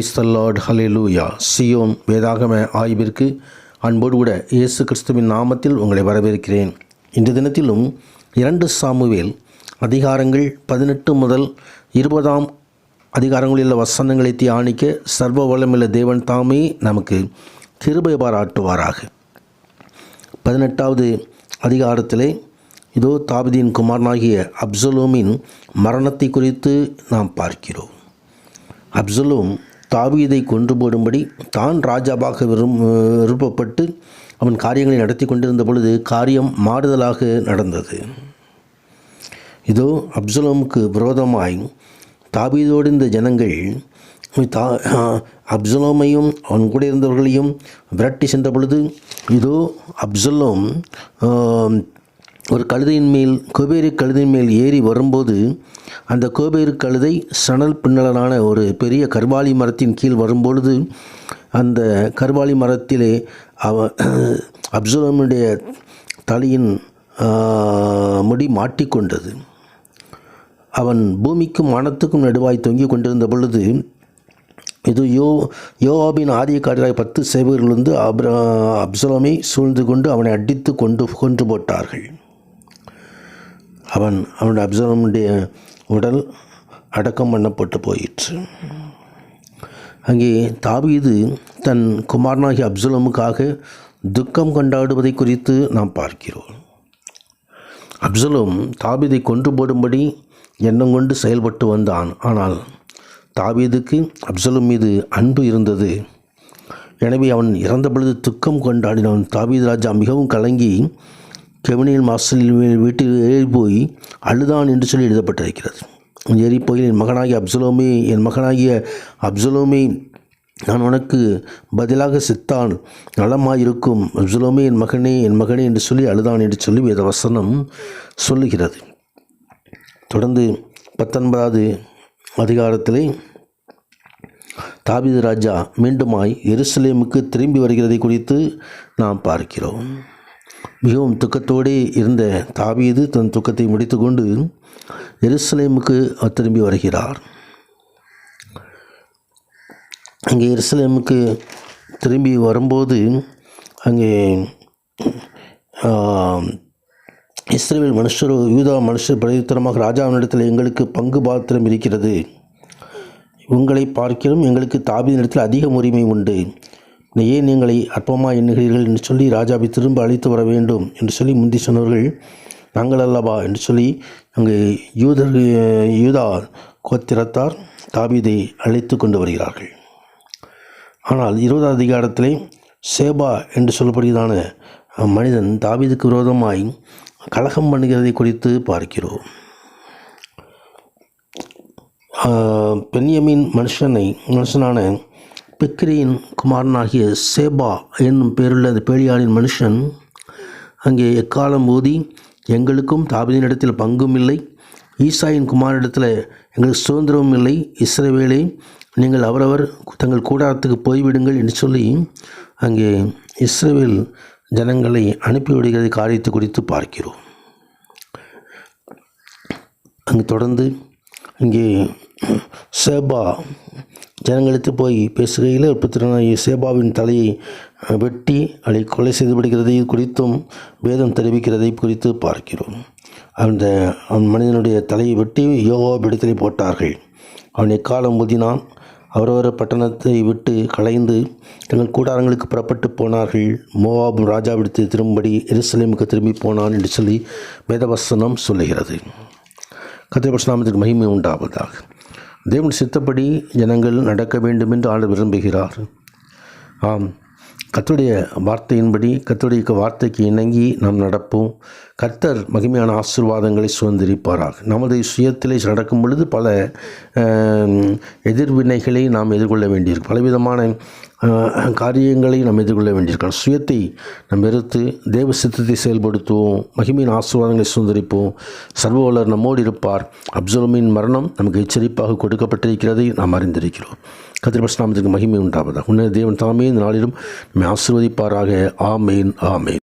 Praise the Lord, hallelujah. Zion வேதாகம ஆய்விற்கு அன்போடு கூட இயேசு கிறிஸ்துவின் நாமத்தில் உங்களை வரவேற்கிறேன். இன்று தினத்திலும் 2 சாமுவேல் அதிகாரங்கள் 18 முதல் 20 அதிகாரங்களில் வசனங்களை தியானிக்க சர்வ வல்லமையுள்ள தேவன் தாமே நமக்கு கிருபை பாராட்டுவாராக. 18வது அதிகாரத்திலே இதோ தாவீதின் குமாரனாகிய அப்சலோமின் மரணத்தை குறித்து நாம் பார்க்கிறோம். அப்சலோம் தாவீதை கொன்று போடும்படி தான் ராஜாவாக விருப்பப்பட்டு அவன் காரியங்களை நடத்தி கொண்டிருந்த பொழுது காரியம் மாறுதலாக நடந்தது. இதோ அப்சலோமுக்கு விரோதமாய் தாவீதோடு இந்த ஜனங்கள் அப்சலோமையும் அவன் கூட இருந்தவர்களையும் விரட்டி சென்ற பொழுது இதோ அப்சலோம் ஒரு கழுதையின் மேல் கோபேறு கழுதையின் மேல் ஏறி வரும்போது அந்த கோபேறு கழுதை சணல் பின்னலான ஒரு பெரிய கர்வாலி மரத்தின் கீழ் வரும்பொழுது அந்த கர்வாலி மரத்திலே அப்சலோமுடைய தலையின் முடி மாட்டிக்கொண்டது. அவன் பூமிக்கும் வானத்துக்கும் நடுவாய் தொங்கிக் கொண்டிருந்த பொழுது இது யோவாபின் ஆதியக்காரராக 10 சேவகர்கள் வந்து அப்சலோமை சூழ்ந்து கொண்டு அவனை அடித்து கொன்று போட்டார்கள். அவனுடைய அப்சலோமுடைய உடல் அடக்கம் பண்ணப்பட்டு போயிற்று. அங்கே தாவீது தன் குமாரனாகிய அப்சலோமுக்காக துக்கம் கொண்டாடுவதை குறித்து நாம் பார்க்கிறோம். அப்சலோம் தாவீதை கொன்று போடும்படி எண்ணம் கொண்டு செயல்பட்டு வந்தான். ஆனால் தாவீதுக்கு அப்சலோம் மீது அன்பு இருந்தது. எனவே அவன் இறந்த பொழுது துக்கம் கொண்டாடினான். தாவீது ராஜா மிகவும் கலங்கி கெவினியின் மாஸ்டரில் வீட்டில் ஏறி போய் அழுதான் என்று சொல்லி எழுதப்பட்டிருக்கிறது. ஏறி போய் என் மகனாகிய அப்சலோமே நான் உனக்கு பதிலாக செத்தான் நலமாயிருக்கும். அப்சலோமே என் மகனே என்று சொல்லி அழுதான் என்று சொல்லி வேத வசனம் சொல்லுகிறது. தொடர்ந்து 19வது அதிகாரத்திலே தாவீது ராஜா மீண்டுமாய் எருசலேமுக்கு திரும்பி வருகிறதை குறித்து நாம் பார்க்கிறோம். மிகவும் துக்கத்தோடு இருந்த தாவீது தன் துக்கத்தை முடித்துக்கொண்டு எருசலேமுக்கு திரும்பி வருகிறார். அங்கே எருசலேமுக்கு திரும்பி வரும்போது அங்கே இஸ்ரவேல் யூதா மனுஷர் பிரதித்திரமாக ராஜாவினிடத்தில் எங்களுக்கு பங்கு பாத்திரம் இருக்கிறது, உங்களை பார்க்கிறோம் எங்களுக்கு தாவீதினிடத்தில் அதிக உரிமை உண்டு, ஏன் எங்களை அற்பமாக எண்ணுகிறீர்கள் என்று சொல்லி ராஜாவை திரும்ப அழைத்து வர வேண்டும் என்று சொல்லி முந்தி சொன்னவர்கள் நாங்கள் அல்லவா என்று சொல்லி அங்கே யூதா கோத்திரத்தார் தாவீதை அழைத்து கொண்டு வருகிறார்கள். ஆனால் 20வது அதிகாரத்திலே சேபா என்று சொல்லப்படுகிறதான மனிதன் தாவீதுக்கு விரோதமாய் கலகம் பண்ணுகிறதை குறித்து பார்க்கிறோம். பென்யமீன் மனுஷனான பிக்ரியின் குமாரனாகிய சேபா என்னும் பேருள்ள அந்த பேலியாளின் மனுஷன் அங்கே எக்காலம் ஊதி எங்களுக்கும் தாவீதினிடத்தில் பங்கும் இல்லை, ஈசாயின் குமாரிடத்தில் எங்களுக்கு சுதந்திரமும் இல்லை, இஸ்ரவேலே நீங்கள் அவரவர் தங்கள் கூடாரத்துக்கு போய்விடுங்கள் என்று சொல்லி அங்கே இஸ்ரவேல் ஜனங்களை அனுப்பிவிடுகிறது காரியத்தை குறித்து பார்க்கிறோம். அங்கு தொடர்ந்து இங்கே சேபா ஜனங்களுக்கு போய் பேசுகையில் புத்திரனாகிய சேபாவின் தலையை வெட்டி அதை கொலை செய்து விடுகிறதை குறித்தும் வேதம் தெரிவிக்கிறதை குறித்து பார்க்கிறோம். அந்த மனிதனுடைய தலையை வெட்டி யோவாபிடத்திலே போட்டார்கள். அவன் எக்காலம் ஊதினான். அவரவர் பட்டணத்தை விட்டு கலைந்து தங்கள் கூடாரங்களுக்கு புறப்பட்டு போனார்கள். மோவாப் ராஜாவிடத்தில் திரும்படி எருசலேமுக்கு திரும்பி போனான் என்று சொல்லி வேதவசனம் சொல்லுகிறது. கர்த்தருடைய பரிசுத்த நாமத்திற்கு மகிமை உண்டாவதாக. தேவன் சித்தப்படி ஜனங்கள் நடக்க வேண்டும் என்று ஆண்டவர் விரும்புகிறார். ஆம், கர்த்தருடைய வார்த்தையின்படி கர்த்தருடைய வார்த்தைக்கு இணங்கி நாம் நடப்போம். கர்த்தர் மகிமையான ஆசீர்வாதங்களை சுதந்திரிப்பாராக. நமது சுயத்திலே நடக்கும் பொழுது பல எதிர்வினைகளை நாம் எதிர்கொள்ள வேண்டியிருக்கும். பலவிதமான காரியங்களை நாம் எதிர்கொள்ள வேண்டியிருக்கிறோம். சுயத்தை நாம் வெறுத்து தேவ சித்தத்தை செயல்படுத்துவோம். மகிமையின் ஆசீர்வாதங்களை சுதந்திரிப்போம். சர்வவல்லவர் நம்மோடு இருப்பார். அப்சலோமின் மரணம் நமக்கு எச்சரிப்பாக கொடுக்கப்பட்டிருக்கிறதை நாம் அறிந்திருக்கிறோம். கர்த்தருடைய பரிசுத்த நாமத்திற்கு மகிமை உண்டாவதாக. உன்னை தேவன் தாமே இந்த நாளிலும் நம்மை ஆசீர்வதிப்பாராக. ஆமேன், ஆமேன்.